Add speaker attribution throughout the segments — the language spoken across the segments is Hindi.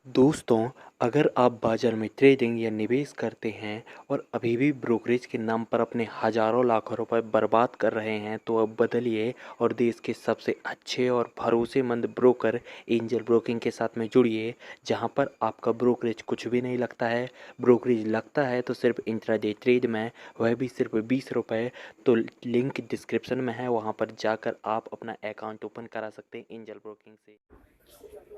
Speaker 1: दोस्तों, अगर आप बाज़ार में ट्रेडिंग या निवेश करते हैं और अभी भी ब्रोकरेज के नाम पर अपने हज़ारों लाखों रुपए बर्बाद कर रहे हैं, तो अब बदलिए और देश के सबसे अच्छे और भरोसेमंद ब्रोकर एंजल ब्रोकिंग के साथ में जुड़िए, जहां पर आपका ब्रोकरेज कुछ भी नहीं लगता है। ब्रोकरेज लगता है तो सिर्फ इंट्राडे ट्रेड में, वह भी सिर्फ 20 रुपये। तो लिंक डिस्क्रिप्शन में है, वहां पर जाकर आप अपना अकाउंट ओपन करा सकते हैं एंजल ब्रोकिंग से।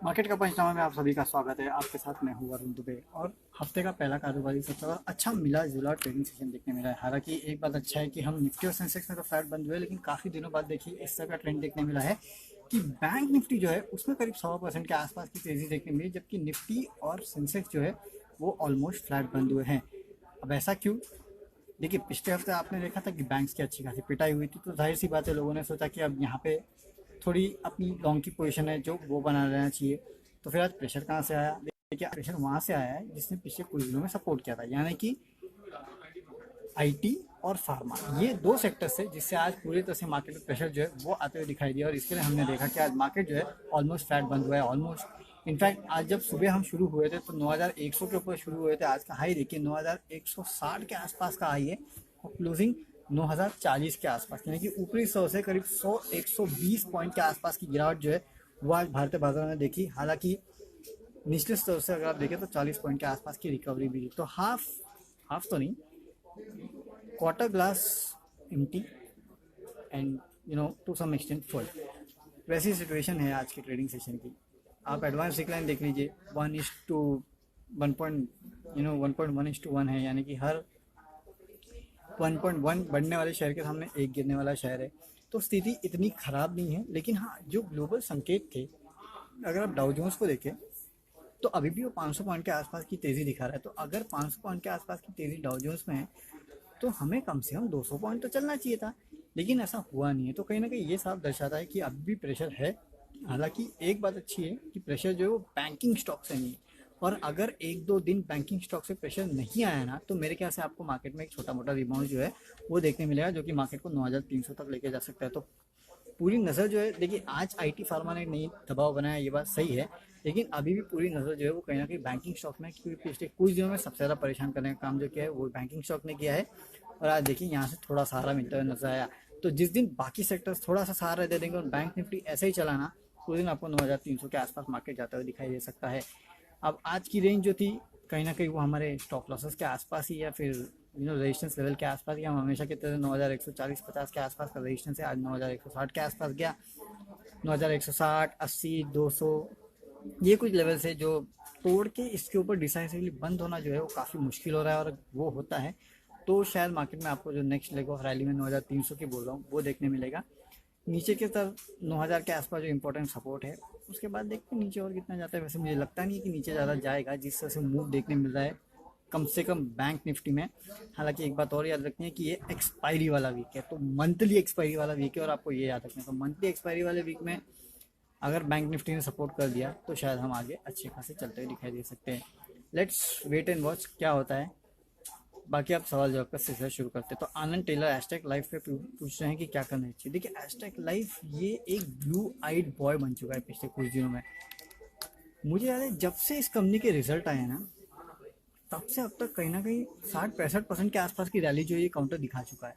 Speaker 2: मार्केट का पंचनामा में आप सभी का स्वागत है। आपके साथ मैं हूँ वरुण दुबे और हफ्ते का पहला कारोबारी सत्र और अच्छा मिला जुला ट्रेडिंग सेशन देखने मिला है। हालांकि एक बात अच्छा है कि हम निफ्टी और सेंसेक्स में तो फ्लैट बंद हुए, लेकिन काफ़ी दिनों बाद देखिए इस तरह का ट्रेंड देखने मिला है कि बैंक निफ्टी जो है उसमें करीब 100% के आसपास की तेज़ी देखने मिली, जबकि निफ्टी और सेंसेक्स जो है वो ऑलमोस्ट फ्लैट बंद हुए हैं। अब ऐसा क्यों? देखिए, पिछले हफ्ते आपने देखा था कि बैंक्स की अच्छी खासी पिटाई हुई थी, तो जाहिर सी बात है लोगों ने सोचा कि अब यहाँ पे थोड़ी अपनी लॉन्ग की पोजीशन है जो वो बना लेना चाहिए। तो फिर आज प्रेशर कहाँ से आया? देखिए, प्रेशर वहाँ से आया है जिसने पिछले कुछ दिनों में सपोर्ट किया था, यानी कि आईटी और फार्मा, ये दो सेक्टर से जिससे आज पूरी तरह से मार्केट में प्रेशर जो है वो आते हुए दिखाई दिया। और इसके लिए हमने देखा कि आज मार्केट जो है ऑलमोस्ट फ्लैट बंद हुआ है। ऑलमोस्ट इनफैक्ट आज जब सुबह हम शुरू हुए थे तो 9100 के ऊपर शुरू हुए थे। आज का हाई देखिए 9160 के आसपास का हाई है और क्लोजिंग 9040 के आसपास, यानी कि ऊपरी 100 से करीब 100-120 पॉइंट के आसपास की गिरावट जो है वो आज भारतीय बाजार में देखी। हालांकि निचले स्तर से अगर आप देखें तो 40 पॉइंट के आसपास की रिकवरी भी थी। तो हाफ हाफ तो नहीं, quarter glass empty and to some extent full, वैसी सिचुएशन है आज के ट्रेडिंग सेशन की। आप एडवांस डिक्लाइन देख लीजिए, 1:1.1 है, यानी कि हर 1.1 बढ़ने वाले शेयर के सामने एक गिरने वाला शेयर है। तो स्थिति इतनी खराब नहीं है, लेकिन हाँ, जो ग्लोबल संकेत थे, अगर आप डाउ जोन्स को देखें तो अभी भी वो 500 पॉइंट के आसपास की तेज़ी दिखा रहा है। तो अगर 500 पॉइंट के आसपास की तेज़ी डाउ जोन्स में है तो हमें कम से कम 200 पॉइंट तो चलना चाहिए था, लेकिन ऐसा हुआ नहीं है। तो कहीं ना कहीं ये साफ दर्शाता है कि अभी भी प्रेशर है। हालांकि एक बात अच्छी है कि प्रेशर जो है वो बैंकिंग स्टॉक से नहीं है, और अगर एक दो दिन बैंकिंग स्टॉक से प्रेशर नहीं आया ना, तो मेरे ख्याल से आपको मार्केट में एक छोटा मोटा रिबाउंड जो है वो देखने मिलेगा, जो कि मार्केट को 9300 तक लेके जा सकता है। तो पूरी नज़र जो है, देखिए, आज आईटी फार्मा ने नहीं दबाव बनाया, ये बात सही है, लेकिन अभी भी पूरी नज़र जो है वो कहीं ना कहीं बैंकिंग स्टॉक में, क्योंकि पिछले कुछ दिनों में सबसे ज़्यादा परेशान करने का काम जो किया है वो बैंकिंग स्टॉक ने किया है। और आज देखिए यहाँ से थोड़ा सहारा मिलता हुआ नजर आया। तो जिस दिन बाकी सेक्टर्स थोड़ा सा सहारा दे देंगे और बैंक निफ्टी ऐसे ही चलाना, उस दिन आपको 9300 के आसपास मार्केट जाता हुआ दिखाई दे सकता है। अब आज की रेंज जो थी, कहीं ना कहीं वो हमारे स्टॉप लॉसेस के आसपास ही, या फिर रेजिस्टेंस लेवल के आसपास, या हम हमेशा की तरह 9140-50 के आसपास का रेजिस्टेंस है। आज 9160 के आसपास गया। 9160, 80, 200, ये कुछ लेवल्स है जो तोड़ के इसके ऊपर डिसाइसिवली बंद होना जो है वो काफ़ी मुश्किल हो रहा है। और वो होता है तो शायद मार्केट में आपको जो नेक्स्ट लेग ऑफ रैली में 9300 की बोल रहा हूँ वो देखने मिलेगा। नीचे की तरफ 9000 के आसपास जो इंपॉर्टेंट सपोर्ट है, उसके बाद देखते हैं नीचे और कितना जाता है। वैसे मुझे लगता नहीं कि नीचे ज़्यादा जाएगा, जिस तरह से मूव देखने मिल रहा है कम से कम बैंक निफ्टी में। हालांकि एक बात और याद रखनी है कि ये एक्सपायरी वाला वीक है, तो मंथली एक्सपायरी वाला वीक है, और आपको ये याद रखना है। तो मंथली एक्सपायरी वाले वीक में अगर बैंक निफ्टी ने सपोर्ट कर दिया तो शायद हम आगे अच्छे खासे चलते हुए दिखाई दे सकते हैं। लेट्स वेट एंड वॉच क्या होता है। बाकी आप सवाल जवाब का सिलसिला शुरू करते हैं। तो आनंद टेलर हैशटैग लाइफ पे पूछ रहे हैं कि क्या करना चाहिए। देखिए, हैशटैग लाइफ ये एक ब्लू आइड बॉय बन चुका है पिछले कुछ दिनों में। मुझे याद है जब से इस कंपनी के रिजल्ट आए ना, तब से अब तक कहीं ना कहीं 60-65% के आसपास की रैली जो ये काउंटर दिखा चुका है।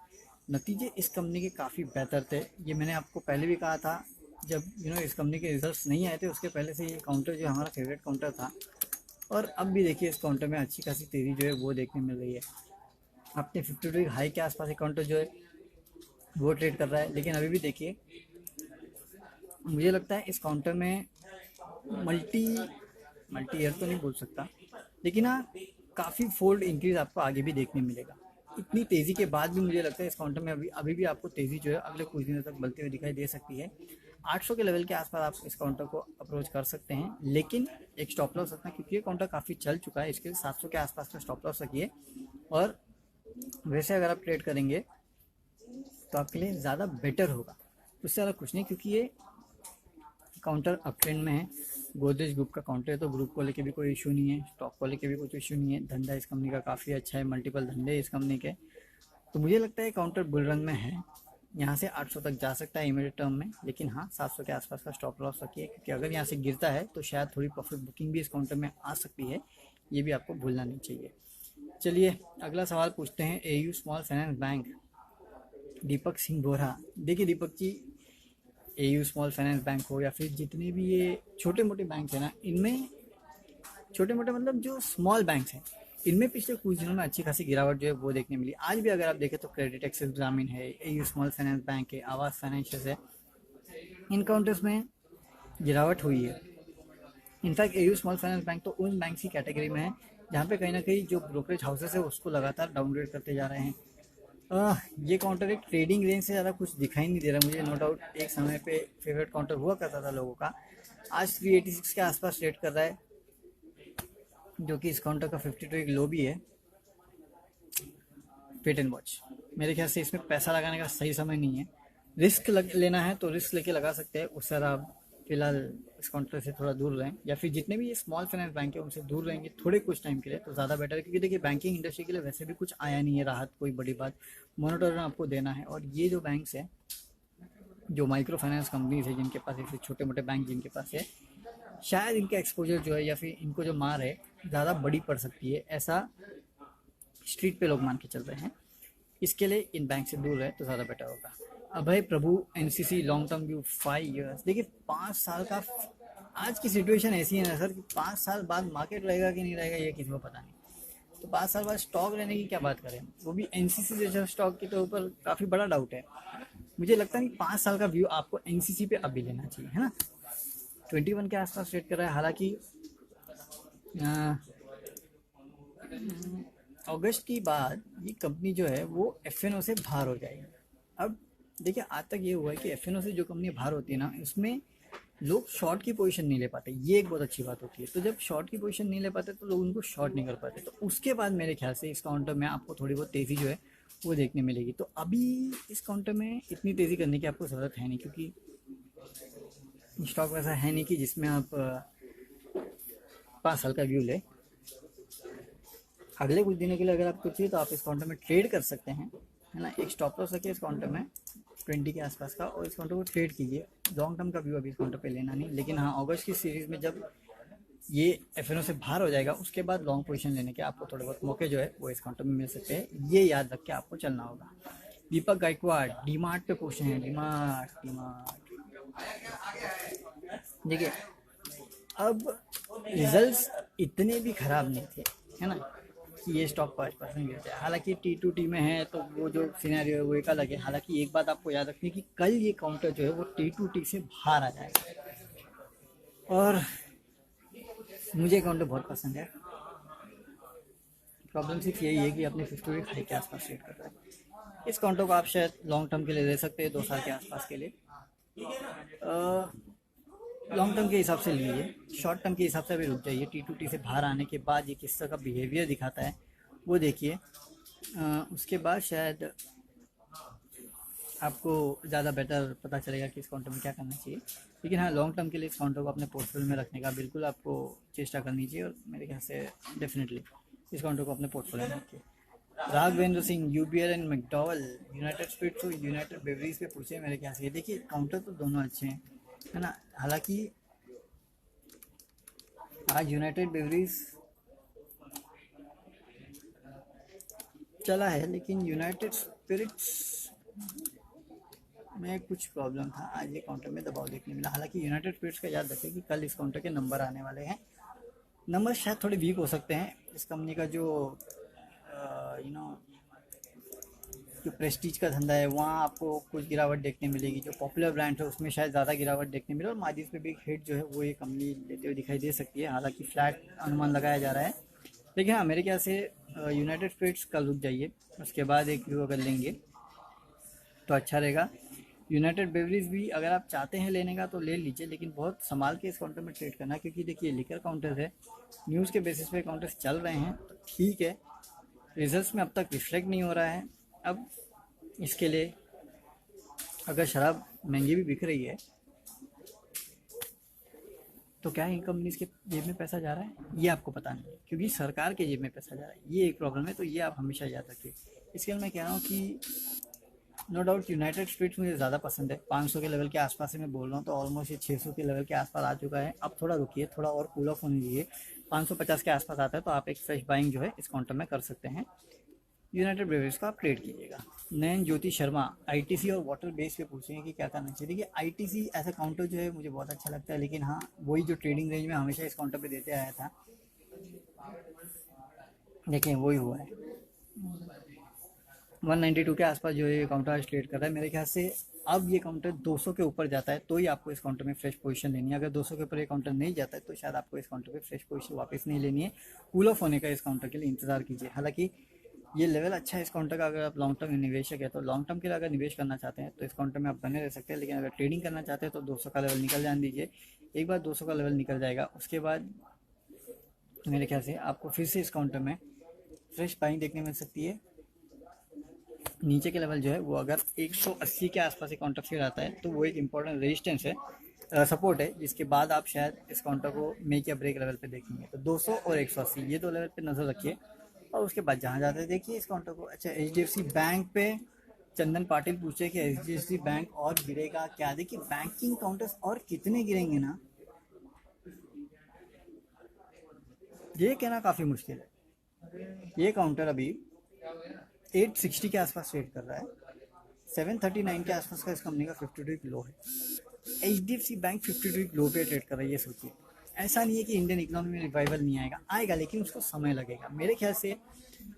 Speaker 2: नतीजे इस कंपनी के काफ़ी बेहतर थे, ये मैंने आपको पहले भी कहा था। जब इस कंपनी के रिजल्ट्स नहीं आए थे उसके पहले से ये काउंटर जो हमारा फेवरेट काउंटर था। और अब भी देखिए इस काउंटर में अच्छी खासी तेज़ी जो है वो देखने मिल रही है। अपने 52 हाई के आसपास एक काउंटर जो है वो ट्रेड कर रहा है, लेकिन अभी भी देखिए मुझे लगता है इस काउंटर में मल्टी मल्टी ईयर तो नहीं बोल सकता, लेकिन हाँ, काफ़ी फोल्ड इंक्रीज आपको आगे भी देखने मिलेगा। इतनी तेज़ी के बाद भी मुझे लगता है इस काउंटर में अभी अभी भी आपको तेज़ी जो है अगले कुछ दिनों तक बढ़ती हुई दिखाई दे सकती है। 800 के लेवल के आसपास आप इस काउंटर को अप्रोच कर सकते हैं, लेकिन एक स्टॉप लॉस रखना, क्योंकि ये काउंटर काफ़ी चल चुका है। इसके 700 के आसपास का स्टॉप लॉस रखिए। और वैसे अगर आप ट्रेड करेंगे तो आपके लिए ज़्यादा बेटर होगा, उससे ज़्यादा कुछ नहीं, क्योंकि ये काउंटर अप ट्रेंड में है। गोदरेज ग्रुप का काउंटर है, तो ग्रुप को लेके भी कोई इशू नहीं है, स्टॉक को लेके भी कुछ इशू नहीं है। धंधा इस कंपनी का काफ़ी अच्छा है, मल्टीपल धंधे इस कंपनी के। तो मुझे लगता है काउंटर बुल रन में है। यहाँ से 800 तक जा सकता है इमीडिएट टर्म में, लेकिन हाँ 700 के आसपास का स्टॉप लॉस रखिए, क्योंकि अगर यहाँ से गिरता है तो शायद थोड़ी प्रॉफिट बुकिंग भी इस काउंटर में आ सकती है, ये भी आपको भूलना नहीं चाहिए। चलिए अगला सवाल पूछते हैं। AU small finance bank, Deepak Singh बोरा। देखिए Deepak ji, AU small finance bank हो या फिर जितने भी ये छोटे मोटे बैंक है ना, इनमें छोटे मोटे मतलब जो स्मॉल बैंक्स हैं, इनमें पिछले कुछ दिनों में अच्छी खासी गिरावट जो है वो देखने मिली। आज भी अगर आप देखें तो क्रेडिट एक्सिस ग्रामीण है, एयू स्मॉल फाइनेंस बैंक है, आवास फाइनेंशियल है, इन काउंटर्स में गिरावट हुई है। In fact AU small finance bank तो उन बैंक की कैटेगरी में है जहाँ पे कहीं ना कहीं जो ब्रोकरेज हाउसेस है उसको लगातार डाउनग्रेड करते जा रहे हैं। ये काउंटर एक ट्रेडिंग रेंज से ज़्यादा कुछ दिखाई नहीं दे रहा मुझे। नो डाउट एक समय पे फेवरेट काउंटर हुआ करता था लोगों का, आज 386 के आसपास ट्रेड कर रहा है, जो कि इस काउंटर का 52 एक लो भी है। वेट एंड वॉच, मेरे ख्याल से इसमें पैसा लगाने का सही समय नहीं है। लेना है तो रिस्क लेके लगा सकते हैं, उससे आप फिलहाल इस काउंटर से थोड़ा दूर रहें, या फिर जितने भी ये स्मॉल फाइनेंस बैंक है उनसे दूर रहेंगे थोड़े कुछ टाइम के लिए तो ज़्यादा बेटर है, क्योंकि देखिए बैंकिंग इंडस्ट्री के लिए वैसे भी कुछ आया नहीं है राहत, कोई बड़ी बात मॉनिटरिंग आपको देना है। और ये जो बैंक्स हैं, जो माइक्रो फाइनेंस कंपनीज है जिनके पास ऐसे छोटे मोटे बैंक जिनके पास है, शायद इनका एक्सपोजर जो है या फिर इनको जो मार है ज़्यादा बड़ी पड़ सकती है, ऐसा स्ट्रीट पे लोग मान के चल रहे हैं। इसके लिए इन बैंक से दूर रहे तो ज़्यादा बेटर होगा। Abhay Prabhu, NCC long term view 5 years. देखिए 5 साल का, आज की सिचुएशन ऐसी है ना सर कि 5 साल बाद मार्केट रहेगा कि नहीं रहेगा ये किसी को पता नहीं, तो 5 साल बाद स्टॉक लेने की क्या बात करें, वो भी एनसीसी जैसे स्टॉक के तो ऊपर काफ़ी बड़ा डाउट है। मुझे लगता है कि 5 साल का व्यू आपको एनसीसी पे अभी लेना चाहिए, है ना। 21 के आसपास ट्रेड कर रहा है, हालांकि अगस्त की बाद ये कंपनी जो है वो एफएनओ से बाहर हो जाएगी। अब देखिए आज तक ये हुआ है कि एफएनओ से जो कंपनी बाहर होती है ना, इसमें लोग शॉर्ट की पोजीशन नहीं ले पाते, ये एक बहुत अच्छी बात होती है। तो जब शॉर्ट की पोजीशन नहीं ले पाते तो लोग उनको शॉर्ट नहीं कर पाते, तो उसके बाद मेरे ख्याल से इस काउंटर में आपको थोड़ी बहुत तेज़ी जो है वो देखने मिलेगी। तो अभी इस काउंटर में इतनी तेज़ी करने की आपको ज़रूरत है नहीं, क्योंकि स्टॉक वैसा है नहीं कि जिसमें आप 5 साल का व्यू ले। अगले कुछ दिनों के लिए अगर आपको चाहिए तो आप इस काउंटर में ट्रेड कर सकते हैं, है ना। एक स्टॉप लॉस रखिए इस काउंटर में 20 के आसपास का, और इस काउंटर को ट्रेड कीजिए। लॉन्ग टर्म का व्यू अभी इस काउंटर पे लेना नहीं, लेकिन हाँ अगस्त की सीरीज में जब ये एफएनओ से बाहर हो जाएगा उसके बाद लॉन्ग पोजीशन लेने के आपको थोड़े बहुत मौके जो है वो इस काउंटर में मिल सकते हैं, ये याद रख के आपको चलना होगा। दीपक गायकवाड़, डीमार्ट पे पूछे हैं। डीमार्ट देखिए अब रिजल्ट्स इतने भी खराब नहीं थे, है ना, कि ये स्टॉक 5% गिर जाए। हालांकि T2T में है तो वो जो सिनेरियो है वो एक अलग है। हालांकि एक बात आपको याद रखनी है कि कल ये काउंटर जो है वो T2T से बाहर आ जाएगा, और मुझे काउंटर बहुत पसंद है। प्रॉब्लम सिर्फ यही है कि अपने 50 वीक हाई के आसपास ट्रेड कर रहा है। इस काउंटर को आप शायद लॉन्ग टर्म के लिए ले सकते हैं, 2 साल के आसपास के लिए। लॉन्ग टर्म के हिसाब से लीजिए, शॉर्ट टर्म के हिसाब से अभी रुक जाइए। T2T से बाहर आने के बाद ये किस तरह का बिहेवियर दिखाता है वो देखिए, उसके बाद शायद आपको ज़्यादा बेटर पता चलेगा कि इस काउंटर में क्या करना चाहिए। लेकिन हाँ लॉन्ग टर्म के लिए इस काउंटर को अपने पोर्टफोलियो में रखने का बिल्कुल आपको चेष्टा करनी चाहिए, और मेरे ख्याल से डेफिनेटली इस काउंटर को अपने पोर्टफोलियो में रखिए। Raghavendra Singh, UBL and McDowell, United Spirits और यूनाइटेड ब्रेवरीज पे पूछे मेरे ख्याल से। देखिए काउंटर तो दोनों अच्छे हैं, है ना। हालांकि आज यूनाइटेड ब्रेवरीज चला है, लेकिन यूनाइटेड स्पिरिट्स में कुछ प्रॉब्लम था, आज ये काउंटर में दबाव देखने मिला। हालांकि यूनाइटेड स्पिरिट्स का याद रखें कि कल इस काउंटर के नंबर आने वाले हैं। नंबर शायद थोड़े वीक हो सकते हैं। इस कंपनी का जो जो प्रेस्टीज का धंधा है वहाँ आपको कुछ गिरावट देखने मिलेगी। जो पॉपुलर ब्रांड है उसमें शायद ज़्यादा गिरावट देखने मिले, और मार्जिन पे भी एक हिट जो है वो ये कंपनी लेते हुए दिखाई दे सकती है। हालांकि फ्लैट अनुमान लगाया जा रहा है, लेकिन हाँ मेरे ख्याल से यूनाइटेड स्पिरिट्स कल रुक जाइए, उसके बाद एक व्यू अगर लेंगे तो अच्छा रहेगा। यूनाइटेड ब्रेवरीज भी अगर आप चाहते हैं लेने का तो ले लीजिए, लेकिन बहुत संभाल के इस काउंटर में ट्रेड करना, क्योंकि देखिए लिकर काउंटर है, न्यूज़ के बेसिस पे काउंटर्स चल रहे हैं तो ठीक है, रिजल्ट्स में अब तक रिफ्लेक्ट नहीं हो रहा है। अब इसके लिए अगर शराब महंगी भी बिक रही है तो क्या इन कंपनीज के जेब में पैसा जा रहा है ये आपको पता नहीं है, क्योंकि सरकार के जेब में पैसा जा रहा है, ये एक प्रॉब्लम है। तो ये आप हमेशा याद रखिए। इसके लिए मैं कह रहा हूँ कि नो डाउट यूनाइटेड स्टेट्स मुझे ज़्यादा पसंद है। 500 के लेवल के आसपास से मैं बोल रहा हूँ, तो ऑलमोस्ट ये 600 के लेवल के आसपास आ चुका है। अब थोड़ा रुकिए, थोड़ा और कूल ऑफ होने दीजिए। 550 के आसपास आता है तो आप एक फ्रेश बाइंग जो है इस काउंटर में कर सकते हैं। यूनाइटेड ब्रेवरीज को आप ट्रेड कीजिएगा। नयन ज्योति शर्मा आईटीसी और वाटर बेस पे पूछेंगे कि क्या करना चाहिए। देखिए आईटीसी ऐसा काउंटर जो है मुझे बहुत अच्छा लगता है, लेकिन हाँ वही जो ट्रेडिंग रेंज में हमेशा इस काउंटर पे देते आया था, देखिए वही हुआ है। 192 के आसपास जो ये काउंटर आज ट्रेड कर रहा है। मेरे ख्याल से अब ये काउंटर 200 के ऊपर जाता है तो ही आपको इस काउंटर में फ्रेश पोजीशन लेनी है। अगर 200 के ऊपर ये काउंटर नहीं जाता है तो शायद आपको इस काउंटर पे फ्रेश पोजीशन वापस नहीं लेनी है। कूल ऑफ होने का इस काउंटर के लिए इंतजार कीजिए। हालांकि ये लेवल अच्छा है इस काउंटर का। अगर आप लॉन्ग टर्म निवेशक है तो लॉन्ग टर्म के लिए अगर निवेश करना चाहते हैं तो इस काउंटर में आप बने रह सकते हैं, लेकिन अगर ट्रेडिंग करना चाहते हैं तो 200 का लेवल निकल जाने दीजिए। एक बार 200 का लेवल निकल जाएगा उसके बाद मेरे ख्याल से आपको फिर से इस काउंटर में फ्रेश बाइंग देखने मिल सकती है। नीचे के लेवल जो है वो अगर 180 के आसपास एक काउंटर फिर आता है तो वो एक इम्पॉर्टेंट रेजिस्टेंस है, सपोर्ट है, जिसके बाद आप शायद इस काउंटर को मेक या ब्रेक लेवल पे देखेंगे। तो 200 और 180 ये दो लेवल पे नज़र रखिए और उसके बाद जहाँ जाते हैं देखिए इस काउंटर को। अच्छा, HDFC बैंक पे चंदन पाटिल पूछे कि HDFC बैंक और गिरेगा क्या। देखिए बैंकिंग काउंटर्स और कितने गिरेंगे ना, ये कहना काफ़ी मुश्किल है। ये काउंटर अभी 860 के आसपास ट्रेड कर रहा है। 739 के आसपास का इस कंपनी का 52 लो है। HDFC बैंक 52 लो पे ट्रेड कर रही है। सोचिए, ऐसा नहीं है कि इंडियन इकोनॉमी में रिवाइवल नहीं आएगा, आएगा लेकिन उसको समय लगेगा। मेरे ख्याल से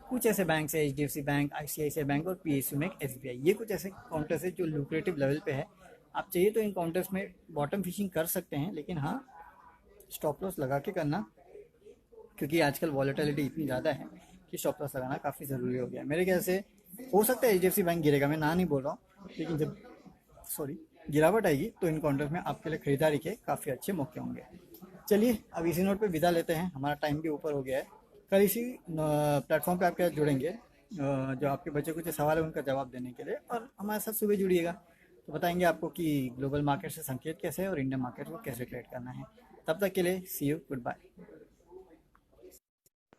Speaker 2: कुछ ऐसे बैंक है, HDFC बैंक, ICICI बैंक और PSU बैंक, SBI, ये कुछ ऐसे काउंटर्स है जो लुक्रेटिव लेवल पे है। आप चाहिए तो इन काउंटर्स में बॉटम फिशिंग कर सकते हैं, लेकिन हाँ स्टॉप लॉस लगा के करना, क्योंकि आजकल वॉलेटिलिटी इतनी ज़्यादा है कि स्टॉप लॉस लगाना काफ़ी ज़रूरी हो गया है। मेरे ख्याल से हो सकता है HDFC बैंक गिरेगा, मैं ना नहीं बोल रहा हूँ, लेकिन जब गिरावट आएगी तो इन काउंटर्स में आपके लिए खरीदारी के काफ़ी अच्छे मौके होंगे। चलिए अब इसी नोट पे विदा लेते हैं, हमारा टाइम भी ऊपर हो गया है। कल इसी प्लेटफॉर्म पे आपके साथ जुड़ेंगे, जो आपके बच्चे कुछ सवाल है उनका जवाब देने के लिए, और हमारे साथ सुबह जुड़िएगा तो बताएंगे आपको कि ग्लोबल मार्केट से संकेत कैसे है और इंडियन मार्केट को कैसे ट्रेड करना है। तब तक के लिए सी यू, गुड बाय।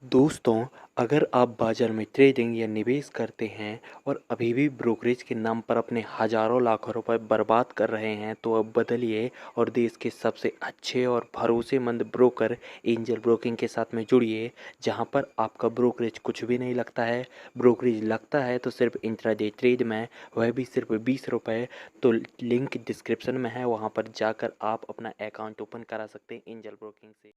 Speaker 1: दोस्तों, अगर आप बाज़ार में ट्रेडिंग या निवेश करते हैं और अभी भी ब्रोकरेज के नाम पर अपने हज़ारों लाखों रुपए बर्बाद कर रहे हैं, तो अब बदलिए और देश के सबसे अच्छे और भरोसेमंद ब्रोकर एंजल ब्रोकिंग के साथ में जुड़िए, जहां पर आपका ब्रोकरेज कुछ भी नहीं लगता है। ब्रोकरेज लगता है तो सिर्फ इंट्राडे ट्रेड में, वह भी सिर्फ 20 रुपये। तो लिंक डिस्क्रिप्शन में है, वहां पर जाकर आप अपना अकाउंट ओपन करा सकते हैं एंजल ब्रोकिंग से।